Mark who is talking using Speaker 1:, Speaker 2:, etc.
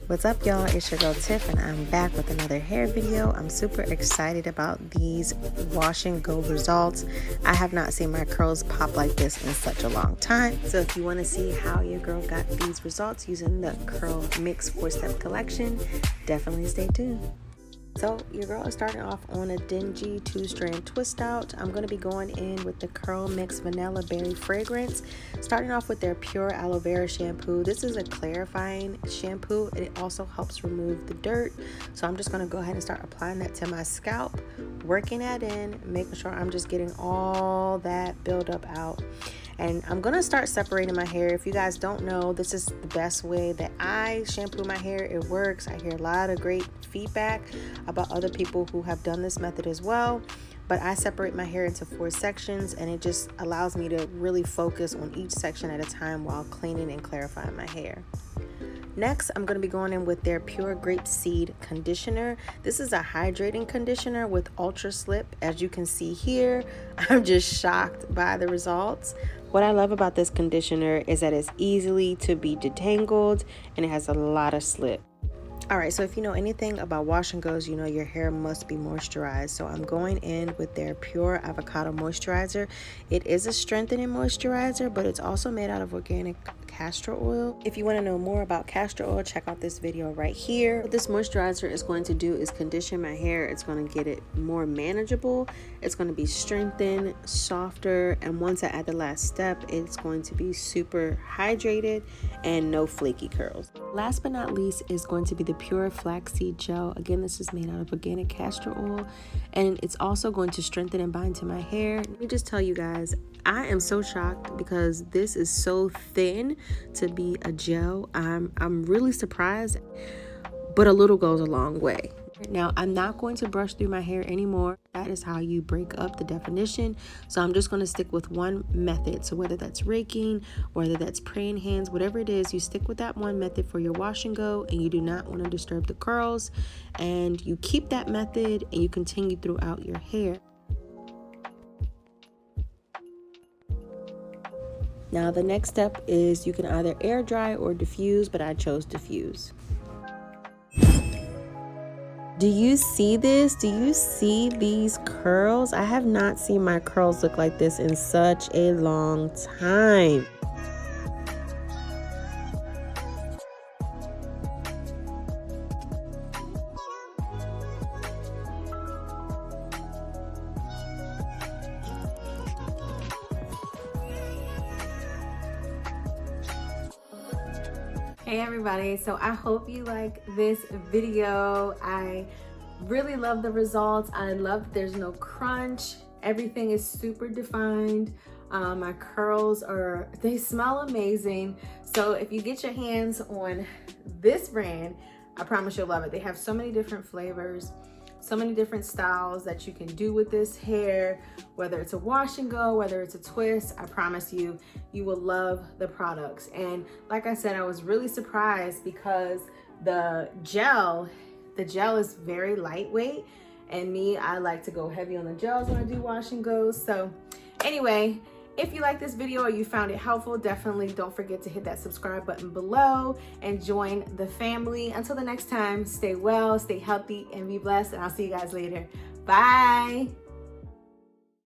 Speaker 1: What's up, y'all? It's your girl Tiff, and I'm back with another hair video. I'm super excited about these wash and go results. I have not seen my curls pop like this in such a long time. So if you want to see how your girl got these results using the CurlMix 4-step collection, definitely stay tuned. So your girl is starting off on a dingy 2-strand twist out. I'm going to be going in with the CurlMix Vanilla Berry Fragrance, starting off with their Pure Aloe Vera shampoo. This is a clarifying shampoo. It also helps remove the dirt. So I'm just going to go ahead and start applying that to my scalp, working that in, making sure I'm just getting all that buildup out. And I'm gonna start separating my hair. If you guys don't know, this is the best way that I shampoo my hair. It works. I hear a lot of great feedback about other people who have done this method as well. But I separate my hair into 4 sections, and it just allows me to really focus on each section at a time while cleaning and clarifying my hair. Next, I'm going to be going in with their Pure Grapeseed Conditioner. This is a hydrating conditioner with Ultra Slip. As you can see here, I'm just shocked by the results. What I love about this conditioner is that it's easily to be detangled and it has a lot of slip. Alright, so if you know anything about wash and goes, you know your hair must be moisturized. So I'm going in with their Pure Avocado Moisturizer. It is a strengthening moisturizer, but it's also made out of organic castor oil. If you want to know more about castor oil, check out this video right here. What this moisturizer is going to do is condition my hair. It's going to get it more manageable. It's going to be strengthened, softer, and once I add the last step, it's going to be super hydrated and no flaky curls. Last but not least is going to be the Pure Flaxseed Gel. Again, this is made out of organic castor oil, and it's also going to strengthen and bind to my hair. Let me just tell you guys, I am so shocked because this is so thin to be a gel. I'm really surprised, but a little goes a long way. Now, I'm not going to brush through my hair anymore. That is how you break up the definition. So I'm just going to stick with one method. So whether that's raking, whether that's praying hands, whatever it is, you stick with that one method for your wash and go, and you do not want to disturb the curls. And you keep that method and you continue throughout your hair. Now the next step is you can either air dry or diffuse, but I chose diffuse. Do you see this? Do you see these curls? I have not seen my curls look like this in such a long time. Hey everybody, so I hope you like this video. I really love the results. I love that there's no crunch. Everything is super defined. My curls they smell amazing. So if you get your hands on this brand, I promise you'll love it. They have so many different flavors, so many different styles that you can do with this hair, whether it's a wash and go, whether it's a twist. I promise you, you will love the products. And like I said, I was really surprised because the gel is very lightweight, and I like to go heavy on the gels when I do wash and goes. So anyway, if you like this video or you found it helpful, definitely don't forget to hit that subscribe button below and join the family. Until the next time, stay well, stay healthy, and be blessed, and I'll see you guys later. Bye.